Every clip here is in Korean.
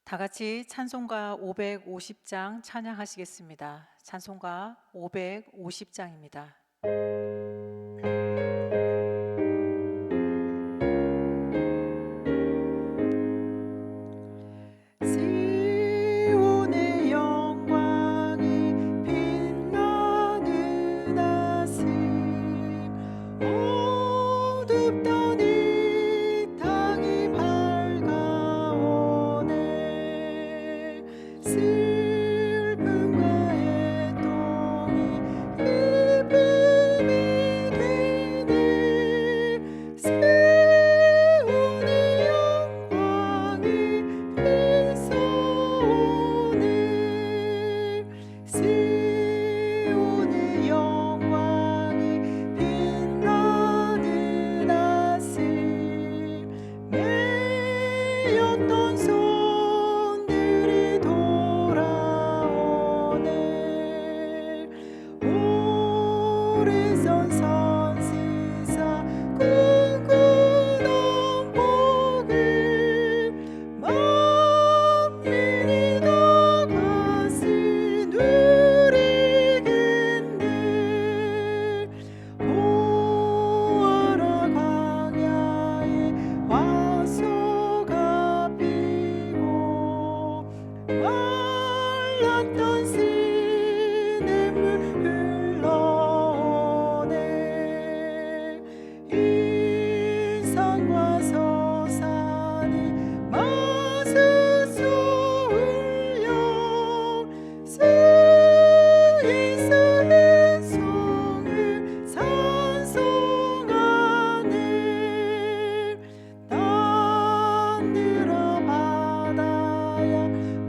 다 같이 찬송가 550장 찬양하시겠습니다. 찬송가 550장입니다. 시온의 영광이 빛나는 아침, 어둡던 이 땅이 밝아오네. 슬픔과 애통이 기쁨이 되네. 시온의 영광이 빛소네. 시온의 영광이 빛나는 아침, 매였던 손들이 돌아오네. 오래전 선지자 꿈꾸던 복을 만민이 다 같이 누리겠네. 보아라, 광야에 화소가 피고 말랐던 시냇물 흘러오네. 이산과 서산이 마주쳐 울려 스이스의 송을 찬송하네. 남들어 바다야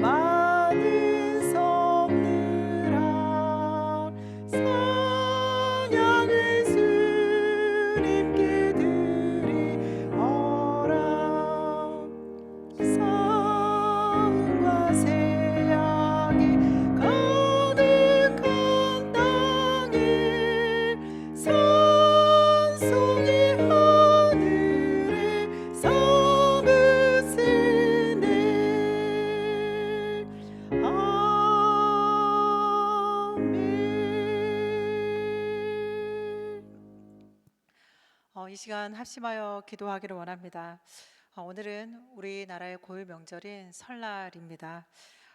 많은 섬들아, 찬양을 주님께 드리어라. 싸움과 세양이 가득한 땅에 찬송이 하늘에 삼으시네. 아멘. 이 시간 합심하여 기도하기를 원합니다. 오늘은 우리나라의 고유 명절인 설날입니다.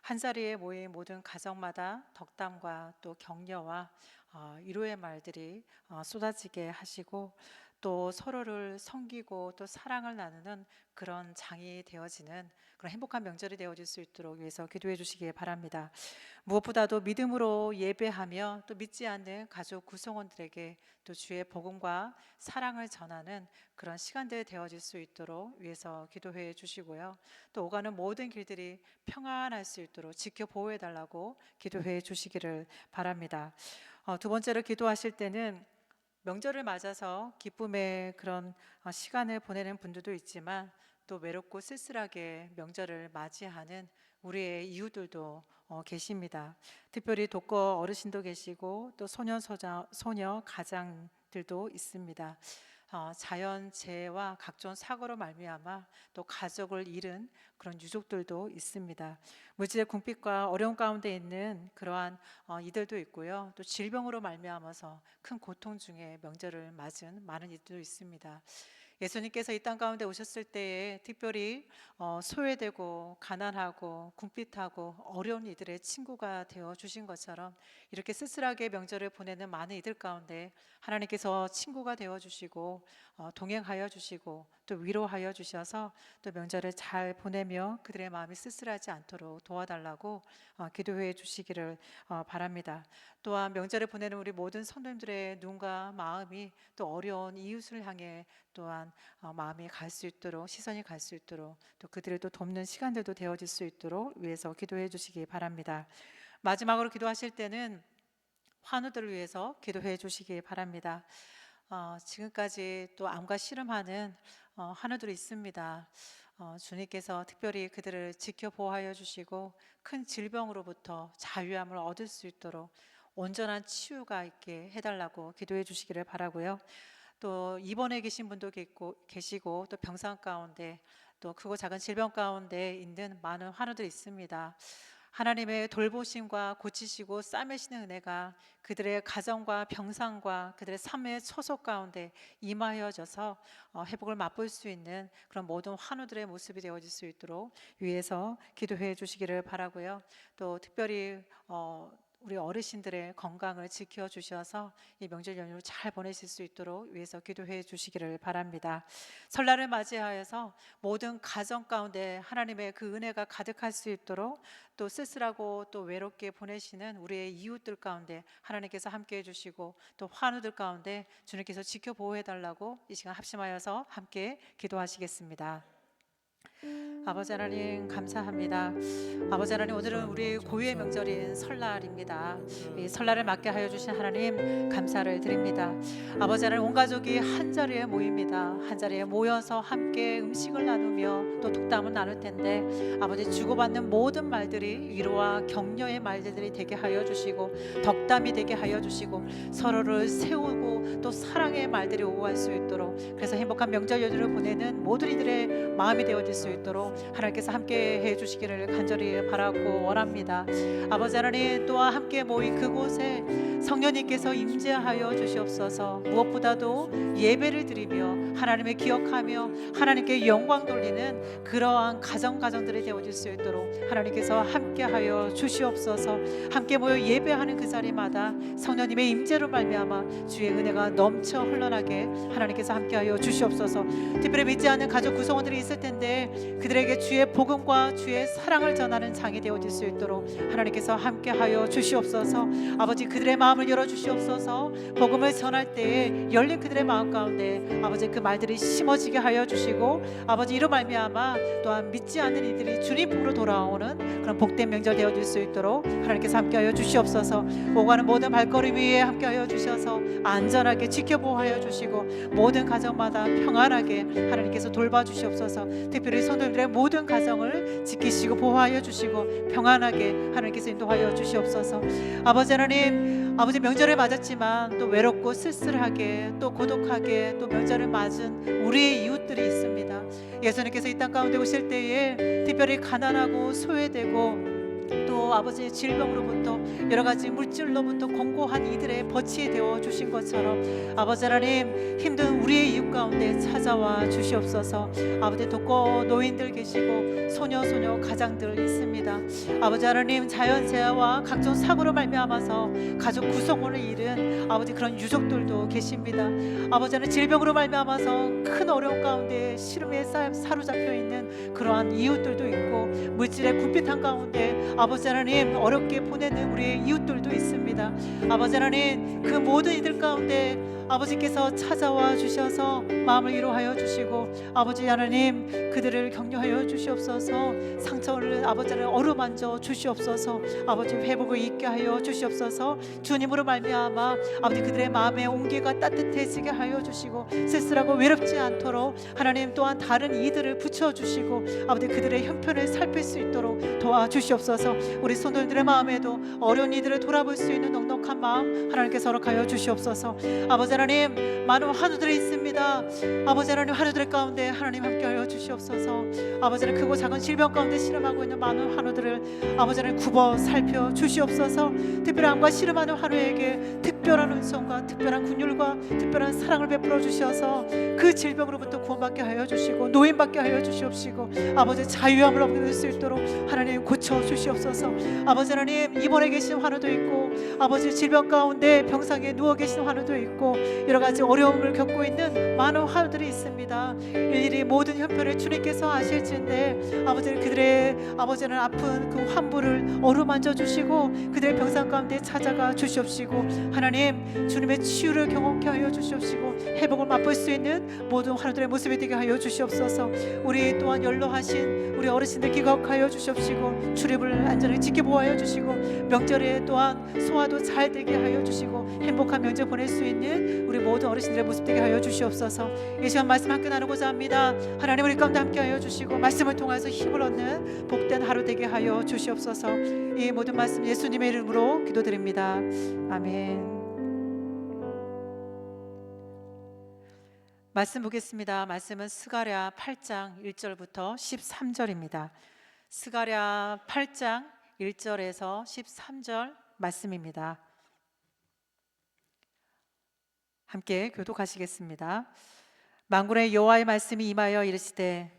한 자리에 모인 모든 가정마다 덕담과 또 격려와 위로의 말들이 쏟아지게 하시고, 또 서로를 섬기고 또 사랑을 나누는 그런 장이 되어지는 그런 행복한 명절이 되어질 수 있도록 위해서 기도해 주시기 바랍니다. 무엇보다도 믿음으로 예배하며 또 믿지 않는 가족 구성원들에게 또 주의 복음과 사랑을 전하는 그런 시간들 되어질 수 있도록 위해서 기도해 주시고요. 또 오가는 모든 길들이 평안할 수 있도록 지켜 보호해 달라고 기도해 주시기를 바랍니다. 두 번째로 기도하실 때는 명절을 맞아서 기쁨의 그런 시간을 보내는 분들도 있지만, 또 외롭고 쓸쓸하게 명절을 맞이하는 우리의 이웃들도 계십니다. 특별히 독거 어르신도 계시고 또 소녀 가장들도 있습니다. 자연재해와 각종 사고로 말미암아 또 가족을 잃은 그런 유족들도 있습니다. 물질의 궁핍과 어려움 가운데 있는 그러한 이들도 있고요. 또 질병으로 말미암아서 큰 고통 중에 명절을 맞은 많은 이들도 있습니다. 예수님께서 이 땅 가운데 오셨을 때에 특별히 소외되고 가난하고 궁핍하고 어려운 이들의 친구가 되어 주신 것처럼, 이렇게 쓸쓸하게 명절을 보내는 많은 이들 가운데 하나님께서 친구가 되어 주시고 동행하여 주시고 또 위로하여 주셔서 또 명절을 잘 보내며 그들의 마음이 쓸쓸하지 않도록 도와달라고 기도해 주시기를 바랍니다. 또한 명절을 보내는 우리 모든 성도님들의 눈과 마음이 또 어려운 이웃을 향해 또한 마음이 갈 수 있도록, 시선이 갈 수 있도록, 또 그들을 또 돕는 시간들도 되어질 수 있도록 위해서 기도해 주시기 바랍니다. 마지막으로 기도하실 때는 환우들을 위해서 기도해 주시기 바랍니다. 지금까지 또 암과 씨름하는 환우들이 있습니다. 주님께서 특별히 그들을 지켜 보호하여 주시고 큰 질병으로부터 자유함을 얻을 수 있도록 온전한 치유가 있게 해달라고 기도해 주시기를 바라고요. 또 입원해 계신 분도 계시고 또 병상 가운데 또 크고 작은 질병 가운데 있는 많은 환우들이 있습니다. 하나님의 돌보심과 고치시고 싸매시는 은혜가 그들의 가정과 병상과 그들의 삶의 초속 가운데 임하여져서 회복을 맛볼 수 있는 그런 모든 환우들의 모습이 되어질 수 있도록 위에서 기도해 주시기를 바라고요. 또 특별히 우리 어르신들의 건강을 지켜주셔서 이 명절 연휴를 잘 보내실 수 있도록 위해서 기도해 주시기를 바랍니다. 설날을 맞이하여서 모든 가정 가운데 하나님의 그 은혜가 가득할 수 있도록 또 쓸쓸하고 또 외롭게 보내시는 우리의 이웃들 가운데 하나님께서 함께 해주시고 또 환우들 가운데 주님께서 지켜보호해 달라고 이 시간 합심하여서 함께 기도하시겠습니다. 아버지 하나님 감사합니다. 아버지 하나님, 오늘은 우리 고유의 명절인 설날입니다. 이 설날을 맞게 하여 주신 하나님 감사를 드립니다. 아버지 하나님, 온 가족이 한 자리에 모입니다. 한 자리에 모여서 함께 음식을 나누며 또 독담을 나눌 텐데 아버지, 주고받는 모든 말들이 위로와 격려의 말들이 되게 하여 주시고 덕담이 되게 하여 주시고 서로를 세우고 또 사랑의 말들이 오고 갈 수 있도록, 그래서 행복한 명절 연휴를 보내는 모든 이들의 마음이 되어질 수 있도록 하나님께서 함께 해주시기를 간절히 바라고 원합니다. 아버지 하나님, 또한 함께 모인 그곳에 성령님께서 임재하여 주시옵소서. 무엇보다도 예배를 드리며 하나님을 기억하며 하나님께 영광 돌리는 그러한 가정들이 되어질 수 있도록 하나님께서 함께하여 주시옵소서. 함께 모여 예배하는 그 자리마다 성령님의 임재로 말미암아 주의 은혜가 넘쳐 흘러나게 하나님께서 함께하여 주시옵소서. 특별히 믿지 않는 가족 구성원들이 있을 텐데 그들에게 주의 복음과 주의 사랑을 전하는 장이 되어질 수 있도록 하나님께서 함께하여 주시옵소서. 아버지, 그들의 마음을 열어주시옵소서. 복음을 전할 때에 열린 그들의 마음 가운데 아버지 그 말들이 심어지게 하여 주시고 아버지, 이로 말미암아 또한 믿지 않는 이들이 주님 품으로 돌아오는 그런 복된 명절 되어질 수 있도록 하나님께서 함께하여 주시옵소서. 오가는 모든 발걸음 위에 함께하여 주셔서 안전하게 지켜보호하여 주시고 모든 가정마다 평안하게 하나님께서 돌봐주시옵소서. 특별히 성도님들의 모든 가정을 지키시고 보호하여 주시고 평안하게 하나님께서 인도하여 주시옵소서. 아버지 하나님, 아버지 명절을 맞았지만 또 외롭고 쓸쓸하게 또 고독하게 또 명절을 맞은 우리의 이웃들이 있습니다. 예수님께서 이 땅 가운데 오실 때에 특별히 가난하고 소외되고 또 아버지의 질병으로부터 여러 가지 물질로부터 공고한 이들의 벗이 되어 주신 것처럼 아버지 하나님, 힘든 우리의 이웃 가운데 찾아와 주시옵소서. 아버지, 독거 노인들 계시고 소녀 가장들 있습니다. 아버지 하나님, 자연재해와 각종 사고로 말미암아서 가족 구성원을 잃은 아버지 그런 유족들도 계십니다. 아버지 하나님, 질병으로 말미암아서 큰 어려움 가운데 시름에 사로잡혀 있는 그러한 이웃들도 있고 물질의 굽빗한 가운데 아버지 하나님 어렵게 보내는 우리의 이웃들도 있습니다. 아버지 하나님, 그 모든 이들 가운데 아버지께서 찾아와 주셔서 마음을 위로하여 주시고 아버지 하나님, 그들을 격려하여 주시옵소서. 상처를 아버지 하나님 어루만져 주시옵소서. 아버지, 회복을 있게 하여 주시옵소서. 주님으로 말미암아 아버지 그들의 마음의 온기가 따뜻해지게 하여 주시고 쓸쓸하고 외롭지 않도록 하나님 또한 다른 이들을 붙여주시고 아버지 그들의 형편을 살필 수 있도록 도와주시옵소서. 우리 성도님들의 마음에도 어려운 이들을 돌아볼 수 있는 넉넉한 마음 하나님께서 허락하여 주시옵소서. 아버지 하나님, 많은 환우들이 있습니다. 아버지 하나님, 환우들 가운데 하나님 함께하여 주시옵소서. 아버지 하나님, 크고 작은 질병 가운데 실험하고 있는 많은 환우들을 아버지 하나님 굽어 살펴 주시옵소서. 특별한 암과 실험하는 환우에게 특별한 은총과 특별한 군율과 특별한 사랑을 베풀어 주셔서 그 질병으로부터 구원받게 하여 주시고 노인받게 하여 주시옵시고 아버지 자유함을 얻을 수 있도록 하나님 고쳐 주시옵소서. 아버지 하나님, 입원해 계신 환우도 있고 아버지 질병 가운데 병상에 누워 계신 환우도 있고 여러 가지 어려움을 겪고 있는 많은 환우들이 있습니다. 일일이 모든 형편을 주님께서 아실진데 아버지, 그들의 아버지는 아픈 그 환부를 어루만져 주시고 그들의 병상 가운데 찾아가 주시옵시고 하나님, 주님의 치유를 경험케 하여 주시옵시고 회복을 맛볼 수 있는 모든 환우들의 모습이 되게 하여 주시옵소서. 우리 또한 연로하신 우리 어르신들 기억하여 주시옵시고 출입을 안전하게 지켜보아여 주시고 명절에 또한 소화도 잘 되게 하여 주시고 행복한 명절 보낼 수 있는 우리 모든 어르신들의 모습 되게 하여 주시옵소서. 이 시간 말씀 함께 나누고자 합니다. 하나님, 우리 가운데 함께 하여 주시고 말씀을 통해서 힘을 얻는 복된 하루 되게 하여 주시옵소서. 이 모든 말씀 예수님의 이름으로 기도드립니다. 아멘. 말씀 보겠습니다. 말씀은 스가랴 8장 1절부터 13절입니다. 스가랴 8장 1절에서 13절 말씀입니다. 함께 교독하시겠습니다. 만군의 여호와의 말씀이 임하여 이르시되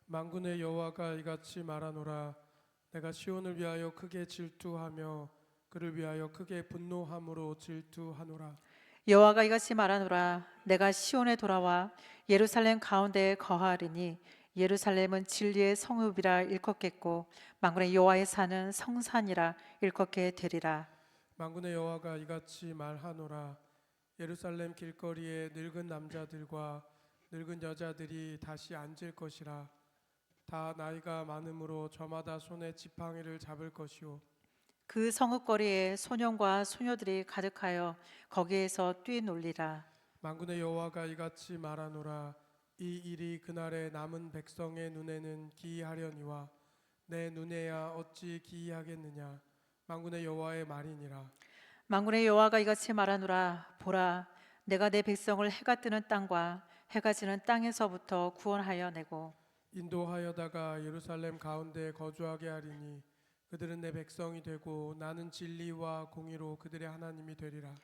만군의 여호와가 이같이 말하노라. 내가 시온을 위하여 크게 질투하며 그를 위하여 크게 분노함으로 질투하노라. 여호와가 이같이 말하노라. 내가 시온에 돌아와 예루살렘 가운데에 거하리니 예루살렘은 진리의 성읍이라 일컫겠고 만군의 여호와의 산은 성산이라 일컫게 되리라. 만군의 여호와가 이같이 말하노라. 예루살렘 길거리에 늙은 남자들과 늙은 여자들이 다시 앉을 것이라. 다 나이가 많음으로 저마다 손에 지팡이를 잡을 것이요 그 성읍거리에 소년과 소녀들이 가득하여 거기에서 뛰놀리라. 만군의 여호와가 이같이 말하노라. 이 일이 그날의 남은 백성의 눈에는 기이하려니와 내 눈에야 어찌 기이하겠느냐. 만군의 여호와의 말이니라. 만군의 여호와가 이같이 말하노라. 보라, 내가 내 백성을 해가 뜨는 땅과 해가 지는 땅에서부터 구원하여 내고 인도하여다가 예루살렘 가운데 거주하게 하리니 그들은 내 백성이 되고 나는 진리와 공의로 그들의 하나님이 되리라.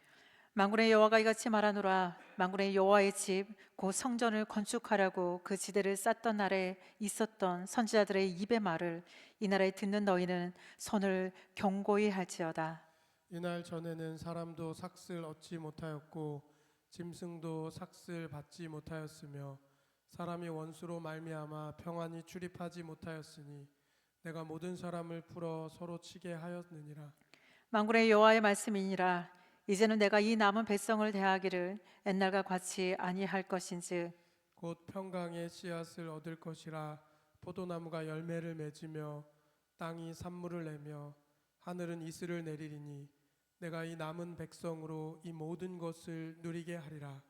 만군의 여호와가 이같이 말하노라. 만군의 여호와의 집 곧 성전을 건축하려고 그 지대를 쌓던 날에 있었던 선지자들의 입의 말을 이 날에 듣는 너희는 손을 경고히 할지어다. 이날 전에는 사람도 삭슬 얻지 못하였고 짐승도 삭슬 받지 못하였으며 사람이 원수로 말미암아 평안히 출입하지 못하였으니 내가 모든 사람을 풀어 서로 치게 하였느니라. 만군의 여호와의 말씀이니라. 이제는 내가 이 남은 백성을 대하기를 옛날과 같이 아니할 것인즉 곧 평강의 씨앗을 얻을 것이라. 포도나무가 열매를 맺으며 땅이 산물을 내며 하늘은 이슬을 내리리니 내가 이 남은 백성으로 이 모든 것을 누리게 하리라.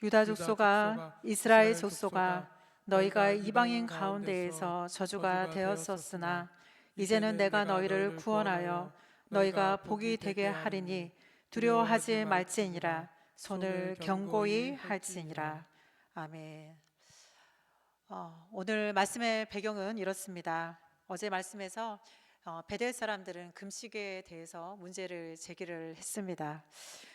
유다 족속아 이스라엘 족속아 너희가 이방인 가운데에서 저주가 되었었으나 이제는 내가 너희를 구원하여 너희가 복이 되게 하리니 두려워하지 말지니라. 손을 견고히 할지니라. 아멘. 오늘 말씀의 배경은 이렇습니다. 어제 말씀에서 베델 사람들은 금식에 대해서 문제를 제기를 했습니다.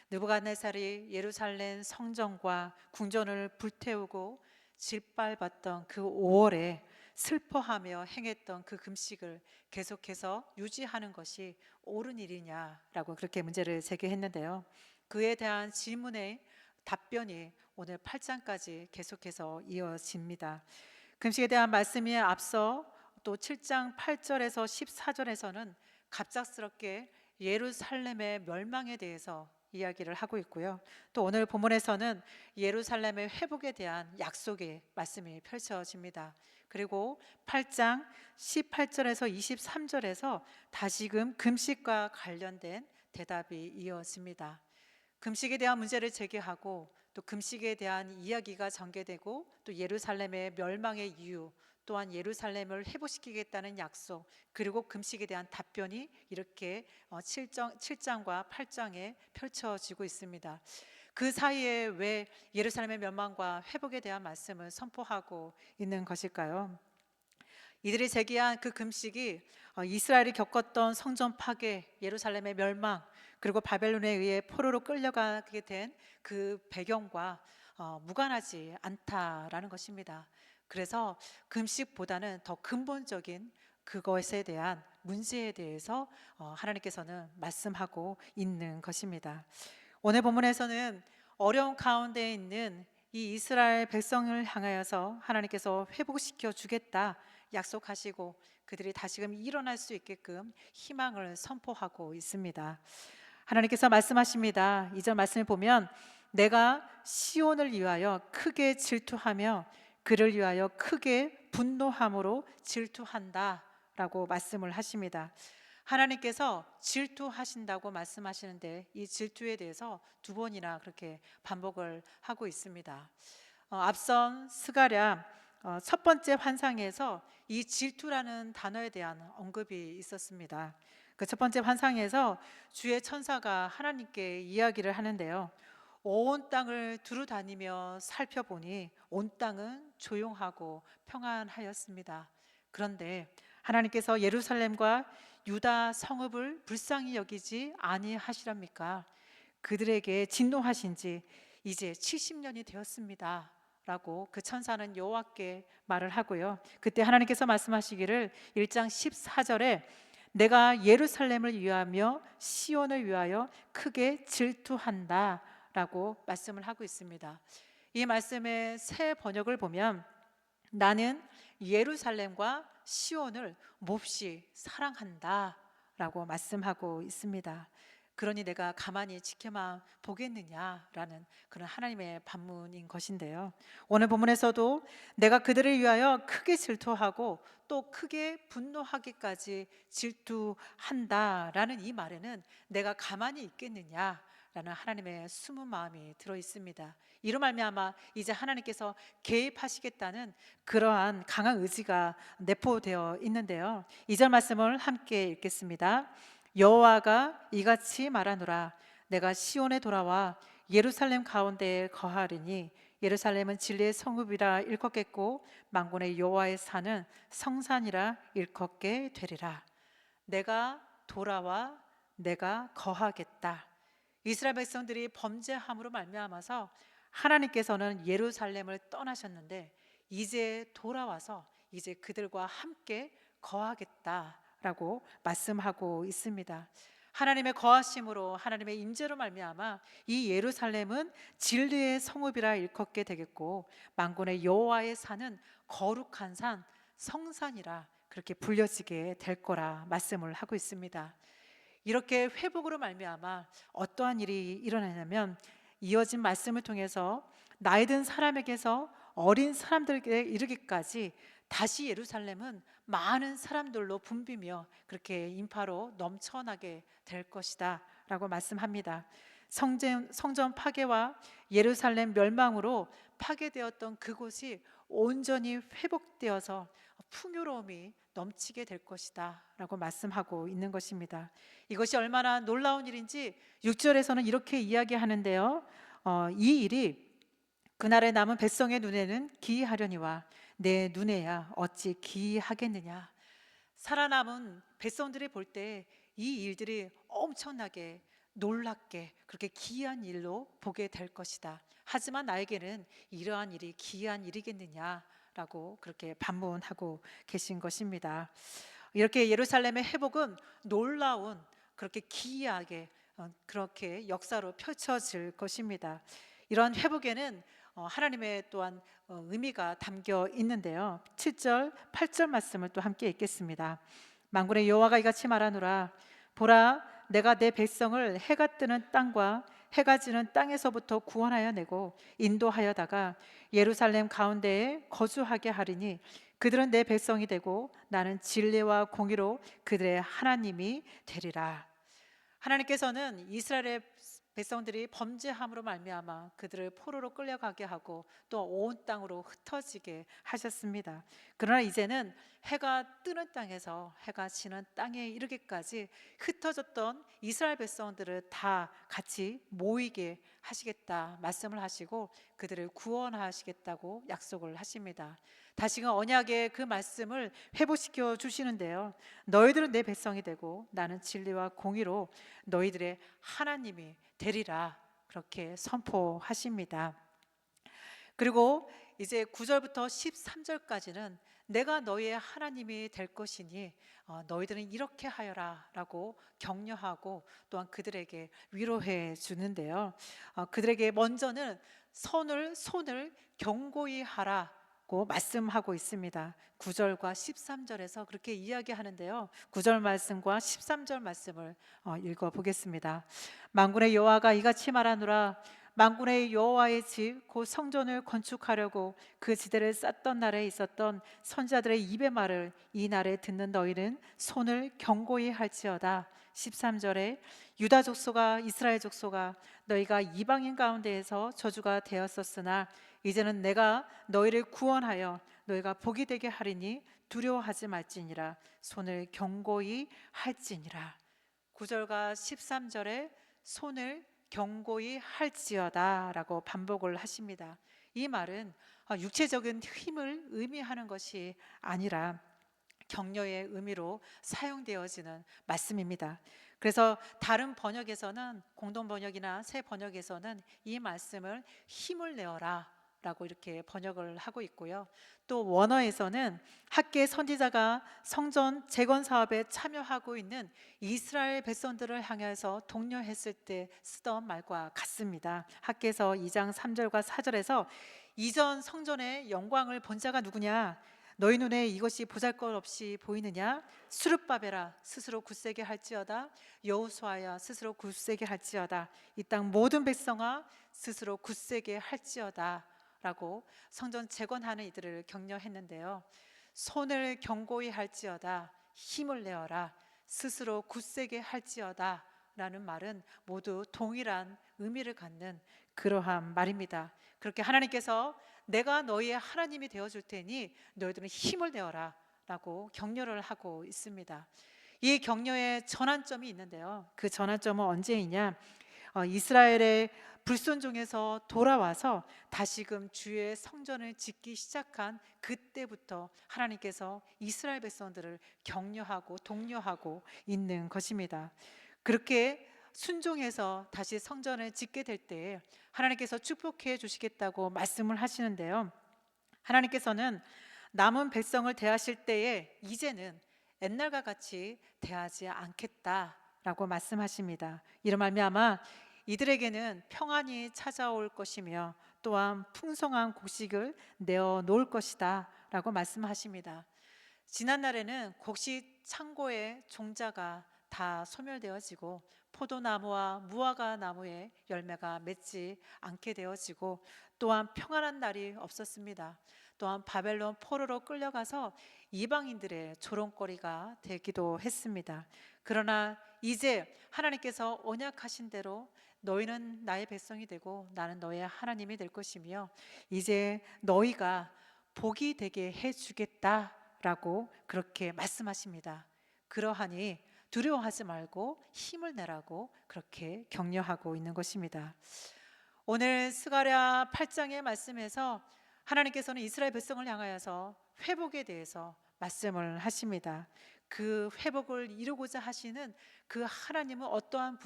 느부갓네살이 예루살렘 성전과 궁전을 불태우고 짓밟았던 그 5월에 슬퍼하며 행했던 그 금식을 계속해서 유지하는 것이 옳은 일이냐라고 그렇게 문제를 제기했는데요. 그에 대한 질문의 답변이 오늘 8장까지 계속해서 이어집니다. 금식에 대한 말씀이 앞서 또 7장 8절에서 14절에서는 갑작스럽게 예루살렘의 멸망에 대해서 이야기를 하고 있고요. 또 오늘 본문에서는 예루살렘의 회복에 대한 약속의 말씀이 펼쳐집니다. 그리고 8장 18절에서 23절에서 다시금 금식과 관련된 대답이 이어집니다. 금식에 대한 문제를 제기하고 또 금식에 대한 이야기가 전개되고 또 예루살렘의 멸망의 이유 또한 예루살렘을 회복시키겠다는 약속 그리고 금식에 대한 답변이 이렇게 7장과 8장에 펼쳐지고 있습니다. 그 사이에 왜 예루살렘의 멸망과 회복에 대한 말씀을 선포하고 있는 것일까요? 이들이 제기한 그 금식이 이스라엘이 겪었던 성전 파괴, 예루살렘의 멸망, 그리고 바벨론에 의해 포로로 끌려가게 된 그 배경과 무관하지 않다라는 것입니다. 그래서 금식보다는 더 근본적인 그것에 대한 문제에 대해서 하나님께서는 말씀하고 있는 것입니다. 오늘 본문에서는 어려운 가운데 있는 이 이스라엘 백성을 향하여서 하나님께서 회복시켜 주겠다 약속하시고 그들이 다시금 일어날 수 있게끔 희망을 선포하고 있습니다. 하나님께서 말씀하십니다. 2절 말씀을 보면 내가 시온을 위하여 크게 질투하며 그를 위하여 크게 분노함으로 질투한다 라고 말씀을 하십니다. 하나님께서 질투하신다고 말씀하시는데 이 질투에 대해서 두 번이나 그렇게 반복을 하고 있습니다. 앞선 스가랴 첫 번째 환상에서 이 질투라는 단어에 대한 언급이 있었습니다. 그 첫 번째 환상에서 주의 천사가 하나님께 이야기를 하는데요. 온 땅을 두루 다니며 살펴보니 온 땅은 조용하고 평안하였습니다. 그런데 하나님께서 예루살렘과 유다 성읍을 불쌍히 여기지 아니하시렵니까? 그들에게 진노하신 지 이제 70년이 되었습니다. 라고 그 천사는 여호와께 말을 하고요. 그때 하나님께서 말씀하시기를 1장 14절에 내가 예루살렘을 위하며 시온을 위하여 크게 질투한다 라고 말씀을 하고 있습니다. 이 말씀의 새 번역을 보면 나는 예루살렘과 시온을 몹시 사랑한다 라고 말씀하고 있습니다. 그러니 내가 가만히 지켜만 보겠느냐라는 그런 하나님의 반문인 것인데요. 오늘 본문에서도 내가 그들을 위하여 크게 질투하고 또 크게 분노하기까지 질투한다라는 이 말에는 내가 가만히 있겠느냐 라는 하나님의 숨은 마음이 들어 있습니다. 이로 말미암아 이제 하나님께서 개입하시겠다는 그러한 강한 의지가 내포되어 있는데요. 2절 말씀을 함께 읽겠습니다. 여호와가 이같이 말하노라 내가 시온에 돌아와 예루살렘 가운데에 거하리니 예루살렘은 진리의 성읍이라 일컫겠고 만군의 여호와의 산은 성산이라 일컫게 되리라. 내가 돌아와 내가 거하겠다. 이스라엘 백성들이 범죄함으로 말미암아서 하나님께서는 예루살렘을 떠나셨는데 이제 돌아와서 이제 그들과 함께 거하겠다라고 말씀하고 있습니다. 하나님의 거하심으로 하나님의 임재로 말미암아 이 예루살렘은 진리의 성읍이라 일컫게 되겠고 만군의 여호와의 산은 거룩한 산 성산이라 그렇게 불려지게 될 거라 말씀을 하고 있습니다. 이렇게 회복으로 말미암아 어떠한 일이 일어나냐면 이어진 말씀을 통해서 나이 든 사람에게서 어린 사람들에게 이르기까지 다시 예루살렘은 많은 사람들로 붐비며 그렇게 인파로 넘쳐나게 될 것이다 라고 말씀합니다. 성전 파괴와 예루살렘 멸망으로 파괴되었던 그곳이 온전히 회복되어서 풍요로움이 넘치게 될 것이다 라고 말씀하고 있는 것입니다. 이것이 얼마나 놀라운 일인지 6절에서는 이렇게 이야기하는데요. 이 일이 그날에 남은 백성의 눈에는 기이하려니와 내 눈에야 어찌 기이하겠느냐. 살아남은 백성들이 볼 때 이 일들이 엄청나게 놀랍게 그렇게 기이한 일로 보게 될 것이다. 하지만 나에게는 이러한 일이 기이한 일이겠느냐라고 그렇게 반문하고 계신 것입니다. 이렇게 예루살렘의 회복은 놀라운 그렇게 기이하게 그렇게 역사로 펼쳐질 것입니다. 이러한 회복에는 하나님의 또한 의미가 담겨 있는데요. 7절, 8절 말씀을 또 함께 읽겠습니다. 만군의 여호와가 이같이 말하노라 보라 내가 내 백성을 해가 뜨는 땅과 해가 지는 땅에서부터 구원하여 내고 인도하여다가 예루살렘 가운데에 거주하게 하리니 그들은 내 백성이 되고 나는 진리와 공의로 그들의 하나님이 되리라. 하나님께서는 이스라엘의 백성들이 범죄함으로 말미암아 그들을 포로로 끌려가게 하고 또 온 땅으로 흩어지게 하셨습니다. 그러나 이제는 해가 뜨는 땅에서 해가 지는 땅에 이르기까지 흩어졌던 이스라엘 백성들을 다 같이 모이게 하시겠다 말씀을 하시고 그들을 구원하시겠다고 약속을 하십니다. 다시금 언약의 그 말씀을 회복시켜 주시는데요. 너희들은 내 백성이 되고 나는 진리와 공의로 너희들의 하나님이 되리라 그렇게 선포하십니다. 그리고 이제 9절부터 13절까지는 내가 너희의 하나님이 될 것이니 너희들은 이렇게 하여라 라고 격려하고 또한 그들에게 위로해 주는데요. 그들에게 먼저는 손을 경고히 하라고 말씀하고 있습니다. 9절과 13절에서 그렇게 이야기하는데요. 9절 말씀과 13절 말씀을 읽어보겠습니다. 만군의 여호와가 이같이 말하노라 만군의 여호와의 집 곧 성전을 건축하려고 그 지대를 쌓던 날에 있었던 선지자들의 입의 말을 이 날에 듣는 너희는 손을 경고히 할지어다. 13절에 유다 족속아 이스라엘 족속아 너희가 이방인 가운데에서 저주가 되었었으나 이제는 내가 너희를 구원하여 너희가 복이 되게 하리니 두려워하지 말지니라. 손을 경고히 할지니라. 9절과 13절에 손을 경고히 할지어다라고 반복을 하십니다. 이 말은 육체적인 힘을 의미하는 것이 아니라 격려의 의미로 사용되어지는 말씀입니다. 그래서 다른 번역에서는, 공동 번역이나 새 번역에서는 이 말씀을 힘을 내어라 라고 이렇게 번역을 하고 있고요. 또 원어에서는 학계 선지자가 성전 재건 사업에 참여하고 있는 이스라엘 백성들을 향해서 독려했을 때 쓰던 말과 같습니다. 학계서 2장 3절과 4절에서 이전 성전의 영광을 본 자가 누구냐? 너희 눈에 이것이 보잘것없이 보이느냐? 스룹바벨아 스스로 굳세게 할지어다. 여호수아야 스스로 굳세게 할지어다. 이 땅 모든 백성아 스스로 굳세게 할지어다 라고 성전 재건하는 이들을 격려했는데요. 손을 견고히 할지어다. 힘을 내어라. 스스로 굳세게 할지어다 라는 말은 모두 동일한 의미를 갖는 그러한 말입니다. 그렇게 하나님께서 내가 너희의 하나님이 되어줄 테니 너희들은 힘을 내어라 라고 격려를 하고 있습니다. 이 격려의 전환점이 있는데요. 그 전환점은 언제이냐? 이스라엘의 불순종에서 돌아와서 다시금 주의 성전을 짓기 시작한 그때부터 하나님께서 이스라엘 백성들을 격려하고 독려하고 있는 것입니다. 그렇게 순종해서 다시 성전을 짓게 될 때에 하나님께서 축복해 주시겠다고 말씀을 하시는데요. 하나님께서는 남은 백성을 대하실 때에 이제는 옛날과 같이 대하지 않겠다라고 말씀하십니다. 이로 말미암아 이들에게는 평안이 찾아올 것이며 또한 풍성한 곡식을 내어 놓을 것이다 라고 말씀하십니다. 지난날에는 곡식 창고의 종자가 다 소멸되어지고 포도나무와 무화과 나무의 열매가 맺지 않게 되어지고 또한 평안한 날이 없었습니다. 또한 바벨론 포로로 끌려가서 이방인들의 조롱거리가 되기도 했습니다. 그러나 이제 하나님께서 언약하신 대로 너희는 나의 백성이 되고 나는 너의 하나님이 될 것이며 이제 너희가 복이 되게 해주겠다라고 그렇게 말씀하십니다. 그러하니 두려워하지 말고 힘을 내라고 그렇게 격려하고 있는 것입니다. 오늘 스가랴 8장의 말씀에서 하나님께서는 이스라엘 백성을 향하여서 회복에 대해서 말씀을 하십니다. 그 회복을 이루고자 하시는 그 하나님은 어떠한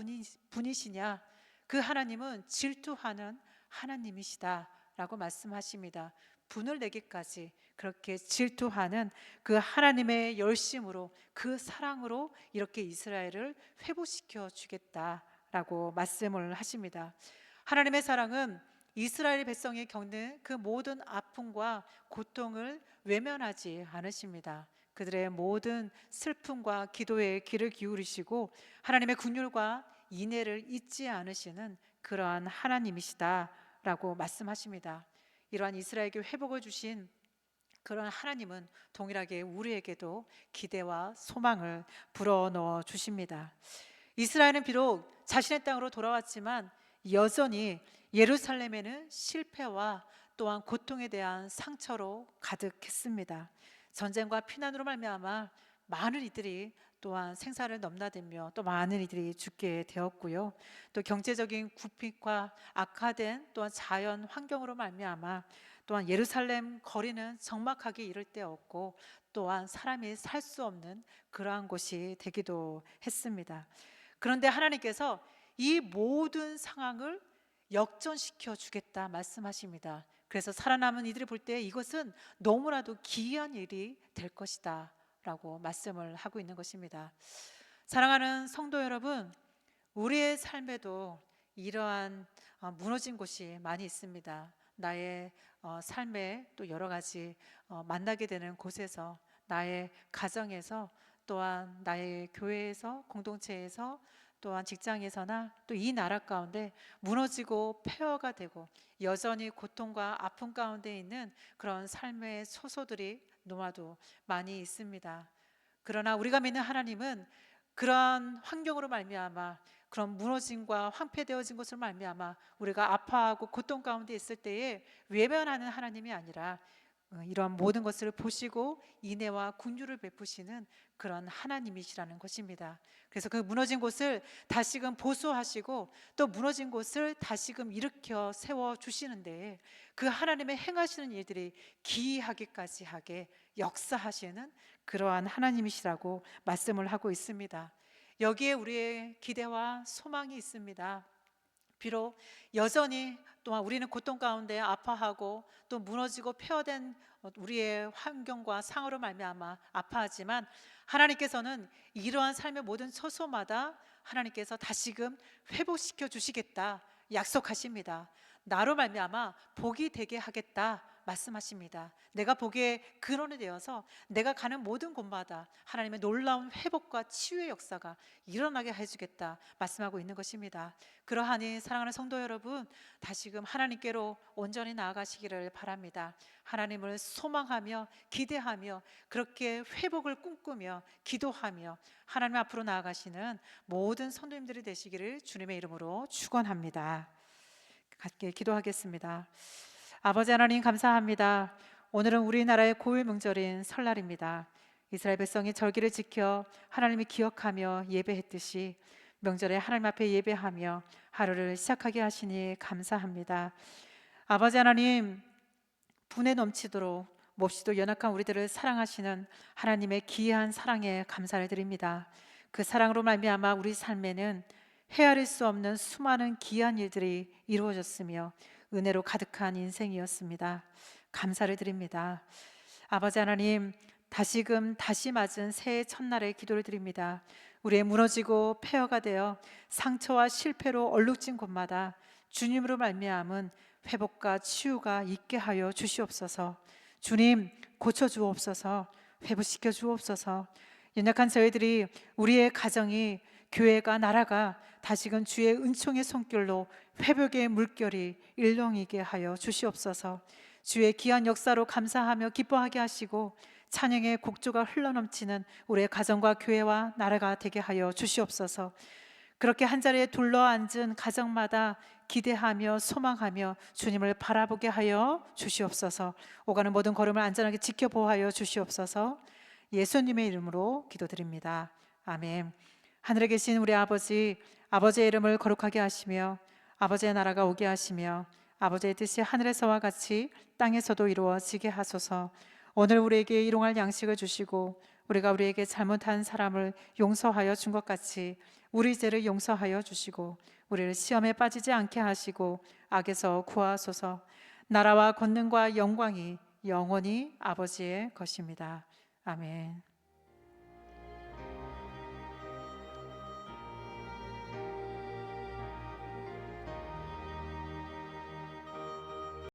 분이시냐? 그 하나님은 질투하는 하나님이시다 라고 말씀하십니다. 분을 내기까지 그렇게 질투하는 그 하나님의 열심으로, 그 사랑으로 이렇게 이스라엘을 회복시켜 주겠다라고 말씀을 하십니다. 하나님의 사랑은 이스라엘 백성이 겪는 그 모든 아픔과 고통을 외면하지 않으십니다. 그들의 모든 슬픔과 기도에 귀를 기울이시고 하나님의 긍휼과 인애를 잊지 않으시는 그러한 하나님이시다라고 말씀하십니다. 이러한 이스라엘에게 회복을 주신 그런 하나님은 동일하게 우리에게도 기대와 소망을 불어넣어 주십니다. 이스라엘은 비록 자신의 땅으로 돌아왔지만 여전히 예루살렘에는 실패와 또한 고통에 대한 상처로 가득했습니다. 전쟁과 피난으로 말미암아 많은 이들이 또한 생사를 넘나들며 또 많은 이들이 죽게 되었고요. 또 경제적인 굴픽과 악화된 또한 자연 환경으로 말미암아 또한 예루살렘 거리는 적막하게 이를 데 없고 또한 사람이 살 수 없는 그러한 곳이 되기도 했습니다. 그런데 하나님께서 이 모든 상황을 역전시켜 주겠다 말씀하십니다. 그래서 살아남은 이들이 볼 때 이것은 너무나도 기이한 일이 될 것이다 라고 말씀을 하고 있는 것입니다. 사랑하는 성도 여러분, 우리의 삶에도 이러한 무너진 곳이 많이 있습니다. 나의 삶에 또 여러 가지 만나게 되는 곳에서, 나의 가정에서, 또한 나의 교회에서, 공동체에서, 또한 직장에서나 또 이 나라 가운데 무너지고 폐허가 되고 여전히 고통과 아픔 가운데 있는 그런 삶의 소소들이 너무나도 많이 있습니다. 그러나 우리가 믿는 하나님은 그러한 환경으로 말미암아, 그런 무너짐과 황폐되어진 것으로 말미암아 우리가 아파하고 고통 가운데 있을 때에 외면하는 하나님이 아니라 이러한 모든 것을 보시고 인애와 긍휼을 베푸시는 그런 하나님이시라는 것입니다. 그래서 그 무너진 곳을 다시금 보수하시고 또 무너진 곳을 다시금 일으켜 세워 주시는데 그 하나님의 행하시는 일들이 기이하기까지 하게 역사하시는 그러한 하나님이시라고 말씀을 하고 있습니다. 여기에 우리의 기대와 소망이 있습니다. 비록 여전히 또한 우리는 고통 가운데 아파하고 또 무너지고 폐허된 우리의 환경과 상황으로 말미암아 아파하지만 하나님께서는 이러한 삶의 모든 처소마다 하나님께서 다시금 회복시켜 주시겠다 약속하십니다. 나로 말미암아 복이 되게 하겠다 말씀하십니다. 내가 복의 근원이 되어서 내가 가는 모든 곳마다 하나님의 놀라운 회복과 치유의 역사가 일어나게 해주겠다 말씀하고 있는 것입니다. 그러하니 사랑하는 성도 여러분, 다시금 하나님께로 온전히 나아가시기를 바랍니다. 하나님을 소망하며 기대하며 그렇게 회복을 꿈꾸며 기도하며 하나님 앞으로 나아가시는 모든 성도님들이 되시기를 주님의 이름으로 축원합니다. 같이 기도하겠습니다. 아버지 하나님 감사합니다. 오늘은 우리나라의 고유 명절인 설날입니다. 이스라엘 백성이 절기를 지켜 하나님을 기억하며 예배했듯이 명절에 하나님 앞에 예배하며 하루를 시작하게 하시니 감사합니다. 아버지 하나님, 분에 넘치도록 몹시도 연약한 우리들을 사랑하시는 하나님의 기이한 사랑에 감사를 드립니다. 그 사랑으로 말미암아 우리 삶에는 헤아릴 수 없는 수많은 기이한 일들이 이루어졌으며 은혜로 가득한 인생이었습니다. 감사를 드립니다. 아버지 하나님, 다시금 다시 맞은 새해 첫날에 기도를 드립니다. 우리의 무너지고 폐허가 되어 상처와 실패로 얼룩진 곳마다 주님으로 말미암은 회복과 치유가 있게 하여 주시옵소서. 주님, 고쳐 주옵소서. 회복시켜 주옵소서. 연약한 저희들이, 우리의 가정이, 교회가, 나라가 다시금 주의 은총의 손길로 회복의 물결이 일렁이게 하여 주시옵소서. 주의 귀한 역사로 감사하며 기뻐하게 하시고 찬양의 곡조가 흘러넘치는 우리의 가정과 교회와 나라가 되게 하여 주시옵소서. 그렇게 한자리에 둘러앉은 가정마다 기대하며 소망하며 주님을 바라보게 하여 주시옵소서. 오가는 모든 걸음을 안전하게 지켜보하여 주시옵소서. 예수님의 이름으로 기도드립니다. 아멘. 하늘에 계신 우리 아버지, 아버지의 이름을 거룩하게 하시며 아버지의 나라가 오게 하시며 아버지의 뜻이 하늘에서와 같이 땅에서도 이루어지게 하소서. 오늘 우리에게 일용할 양식을 주시고 우리가 우리에게 잘못한 사람을 용서하여 준 것 같이 우리 죄를 용서하여 주시고 우리를 시험에 빠지지 않게 하시고 악에서 구하소서. 나라와 권능과 영광이 영원히 아버지의 것입니다. 아멘.